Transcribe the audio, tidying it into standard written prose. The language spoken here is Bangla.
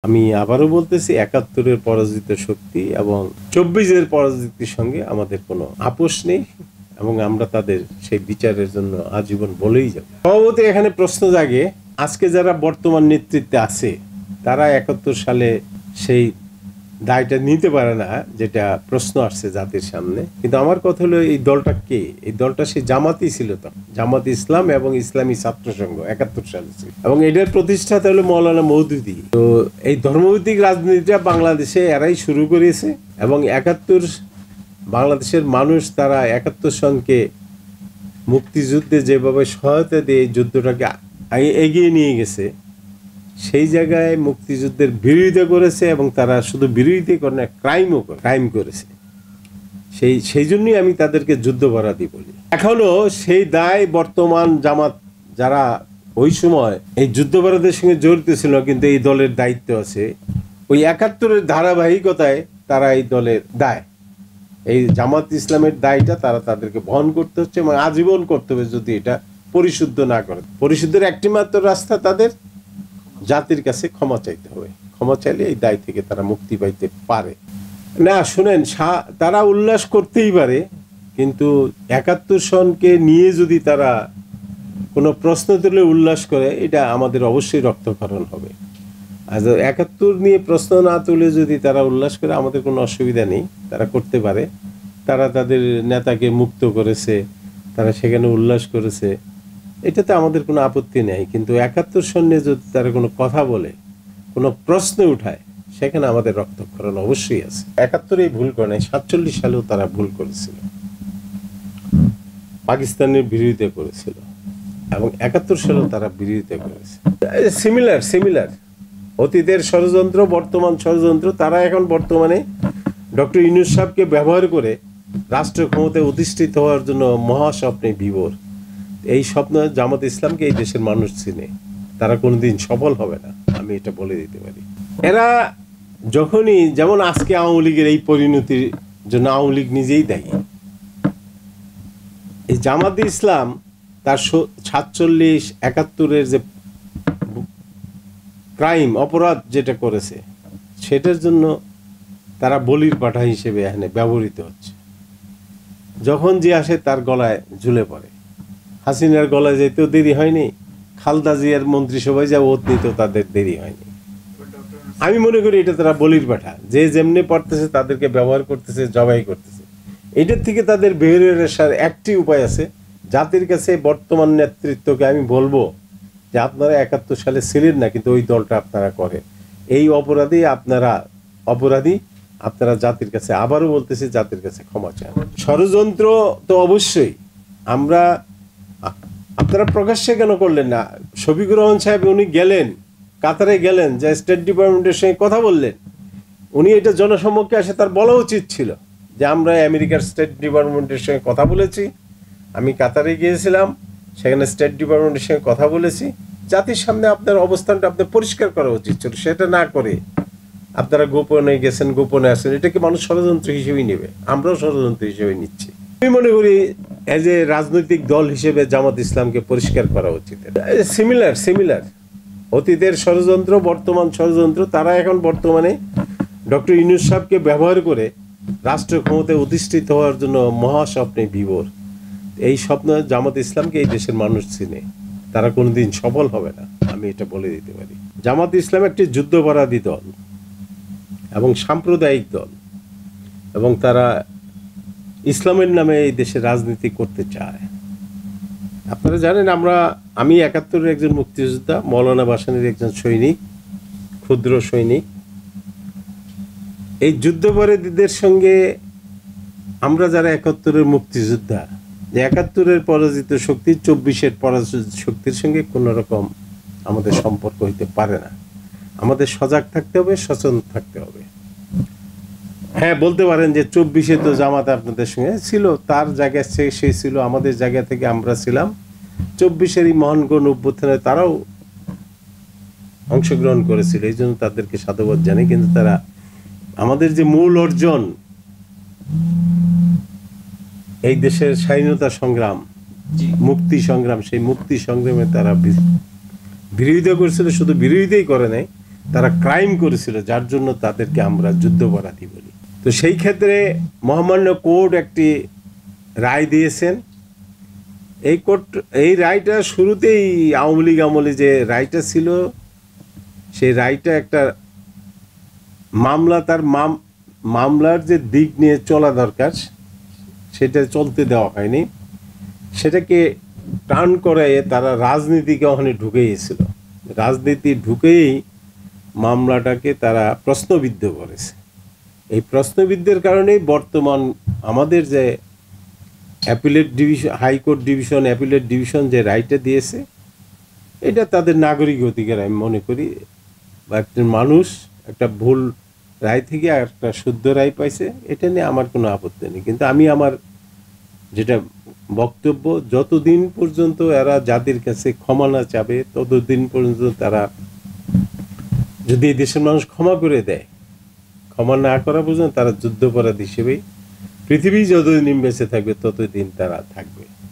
আমি আবারও বলতেছি ৭১-এর পরাজিত শক্তি এবং ২৪-এর পরাজিতির সঙ্গে আমাদের কোনো আপোষ নেই এবং আমরা তাদের সেই বিচারের জন্য আজীবন বলেই যাব। সভাপতি এখানে প্রশ্ন জাগে, আজকে যারা বর্তমান নেতৃত্বে আছে তারা ৭১ সালে সেই দায়টা নিতে পারে না, যেটা প্রশ্ন আসছে জাতির সামনে। কিন্তু আমার কথা হলো, এই দলটা কে? এই দলটা সেই জামাতই ছিল, তো জামাত ইসলাম এবং ইসলামী ছাত্র সংঘ ৭১ সালে ছিল এবং এটার প্রতিষ্ঠাতা হলো মৌলানা মওদুদী। তো এই ধর্মভিত্তিক রাজনীতিটা বাংলাদেশে এরাই শুরু করেছে এবং ৭১ বাংলাদেশের মানুষ তারা ৭১ সনকে মুক্তিযুদ্ধে যেভাবে সহায়তা দিয়ে এই যুদ্ধটাকে এগিয়ে নিয়ে গেছে, সেই জায়গায় মুক্তিযুদ্ধের বিরোধিতা করেছে এবং তারা শুধু বিরোধিতা করে না, ক্রাইম করেছে। সেই জন্যই আমি তাদেরকে যুদ্ধাপরাধী বলি। এখনো সেই দায় বর্তমান জামাত যারা ওই সময় এই যুদ্ধাপরাধের সঙ্গে জড়িত ছিল, কিন্তু এই দলের দায়িত্ব আছে, ওই ৭১-এর ধারাবাহিকতায় তারা এই দলের দায়, এই জামাত ইসলামের দায়টা তারা তাদেরকে বহন করতে হচ্ছে এবং আজীবন করতে হবে যদি এটা পরিশুদ্ধ না করে। পরিশুদ্ধের একটি মাত্র রাস্তা, তাদের জাতির কাছে ক্ষমা চাইতে হবে। ক্ষমা চাইলে এই দায় থেকে তারা মুক্তি পাইতে পারে। না শুনেন, তারা উল্লাস করতেই পারে, কিন্তু ৭১ সনকে নিয়ে যদি তারা কোনো প্রশ্ন তুলে উল্লাস করে, এটা আমাদের অবশ্যই রক্তক্ষরণ হবে। আর ৭১ নিয়ে প্রশ্ন না তুলে যদি তারা উল্লাস করে, আমাদের কোনো অসুবিধা নেই, তারা করতে পারে। তারা তাদের নেতাকে মুক্ত করেছে, তারা সেখানে উল্লাস করেছে, এটাতে আমাদের কোনো আপত্তি নেই। কিন্তু ৭১ সন নিয়ে যদি তারা কোনো কথা বলে, কোনো প্রশ্ন উঠায়, সেখানে আমাদের রক্তক্ষরণ অবশ্যই আছে। ৭১-এই ভুল করে নাই, ৪৭ সালেও তারা ভুল করেছিল, পাকিস্তানের বিরোধিতা করেছিল এবং ৭১ সালেও তারা বিরোধিতা করেছে। সিমিলার অতীতের ষড়যন্ত্র, বর্তমান ষড়যন্ত্র, তারা এখন বর্তমানে ডক্টর ইউনূস সাহেবকে ব্যবহার করে রাষ্ট্র ক্ষমতায় অধিষ্ঠিত হওয়ার জন্য মহাস্বপ্নে বিভোর। এই স্বপ্ন জামাত ইসলামকে এই দেশের মানুষ চিনে, তারা কোনোদিন সফল হবে না, আমি এটা বলে দিতে পারি। এরা যখনই, যেমন আজকে আওয়ামী লীগের এই পরিণতির জন্য আওয়ামী লীগ নিজেই দায়ী। এই জামাত ইসলাম তার ৪৭, ৭১-এর যে ক্রাইম, অপরাধ যেটা করেছে, সেটার জন্য তারা বলির পাঠা হিসেবে এখানে ব্যবহৃত হচ্ছে। যখন যে আসে তার গলায় ঝুলে পড়ে। হাসিনার গলায় যেতেও দেরি হয়নি, খালেদা জিয়ার মন্ত্রিসভায় যা ওত নিতেও তাদের দেরি হয়নি। আমি মনে করি এটা তারা বলির পাঠা, যে যেমনি পারতেছে তাদেরকে ব্যবহার করতেছে, জবাই করতেছে। এটার থেকে তাদের বের হয়ে আসার একটি উপায় আছে। জাতির কাছে বর্তমান নেতৃত্বকে আমি বলবো যে আপনারা ৭১ সালে ছিলেন না, কিন্তু ওই দলটা আপনারা করেন। এই অপরাধী আপনারা জাতির কাছে, আবারও বলতেছি, জাতির কাছে ক্ষমা চান। ষড়যন্ত্র তো অবশ্যই আপনারা প্রকাশ্যে কেন করলেন না? শফিকুর রহমান সাহেব উনি গেলেন, কাতারে গেলেন, যে স্টেট ডিপার্টমেন্টের সঙ্গে কথা বললেন, উনি এটা জনসম্মুখে আসে তার বলা উচিত ছিল যে আমরা আমেরিকার স্টেট ডিপার্টমেন্টের সঙ্গে কথা বলেছি, আমি কাতারে গিয়েছিলাম, সেখানে স্টেট ডিপার্টমেন্টের সঙ্গে কথা বলেছি। জাতির সামনে আপনার অবস্থানটা আপনার পরিষ্কার করা উচিত ছিল। সেটা না করে আপনারা গোপনে গেছেন, গোপনে আসেন, এটাকে মানুষ ষড়যন্ত্র হিসেবেই নেবে, আমরাও ষড়যন্ত্র হিসেবে নিচ্ছি। আমি মনে করি এজ এ রাজনৈতিক দল হিসেবে জামাত ইসলামকে পরিষ্কার করা উচিত। সিমিলার অতীতের ষড়যন্ত্র, বর্তমান ষড়যন্ত্র, তারা এখন বর্তমানে ডক্টর ইউনূস সাহেবকে ব্যবহার করে রাষ্ট্র ক্ষমতায় অধিষ্ঠিত হওয়ার জন্য মহাস্বপ্নে বিভোর। এই স্বপ্ন জামাত ইসলামকে এই দেশের মানুষ চিনে, তারা কোনোদিন সফল হবে না, আমি এটা বলে দিতে পারি। জামাত ইসলাম একটি যুদ্ধাপরাধী দল এবং সাম্প্রদায়িক দল, এবং তারা ইসলামের নামে এই দেশে রাজনীতি করতে চায়। আপনারা জানেন, আমি ৭১-এর একজন মুক্তিযোদ্ধা, মৌলানা ভাসানীর একজন সৈনিক, ক্ষুদ্র সৈনিক। এই যুদ্ধাপরাধীদের সঙ্গে আমরা যারা ৭১-এর মুক্তিযোদ্ধা, যে ৭১-এর পরাজিত শক্তি ২৪-এর পরাজিত শক্তির সঙ্গে কোনো রকম আমাদের সম্পর্ক হইতে পারে না। আমাদের সজাগ থাকতে হবে, সচেতন থাকতে হবে। হ্যাঁ, বলতে পারেন যে ২৪-এ তো জামাত আপনাদের সঙ্গে ছিল, তার জায়গায় সে ছিল, আমাদের জায়গা থেকে আমরা ছিলাম। ২৪-এরই মহান গণ অভ্যুত্থানে তারাও অংশগ্রহণ করেছিল, এই জন্য তাদেরকে সাধুবাদ জানাই। কিন্তু তারা আমাদের যে মূল অর্জন, এই দেশের স্বাধীনতা সংগ্রাম, মুক্তি সংগ্রাম, সেই মুক্তি সংগ্রামে তারা বিরোধিতা করেছিল। শুধু বিরোধিতাই করে নাই, তারা ক্রাইম করেছিল, যার জন্য তাদেরকে আমরা যুদ্ধাপরাধী বলি। তো সেই ক্ষেত্রে মহামান্য কোর্ট একটি রায় দিয়েছেন। এই রায়টা শুরুতেই আওয়ামী লীগ আমলে যে রায়টা ছিল, সেই রায়টা একটা মামলার যে দিক নিয়ে চলা দরকার সেটা চলতে দেওয়া হয়নি, সেটাকে টার্ন করাইয়ে তারা রাজনীতিকে ওখানে ঢুকেইছিল। রাজনীতি ঢুকেই মামলাটাকে তারা প্রশ্নবিদ্ধ করেছে। এই প্রশ্নবিদ্ধের কারণেই বর্তমান আমাদের যে appellate division, high court division, appellate division যে রায়টা দিয়েছে, এটা তাদের নাগরিক অধিকার আমি মনে করি। বা একটা মানুষ একটা ভুল রায় থেকে একটা শুদ্ধ রায় পাইছে, এটা নিয়ে আমার কোনো আপত্তি নেই। কিন্তু আমি আমার যেটা বক্তব্য, যতদিন পর্যন্ত এরা যাদের কাছে ক্ষমা না চাবে, ততদিন পর্যন্ত তারা, যদি এই দেশের মানুষ ক্ষমা করে দেয়, ক্ষমা না করা পর্যন্ত তারা যুদ্ধাপরাধী হিসেবেই পৃথিবী যতদিন বেঁচে থাকবে ততদিন তারা থাকবে।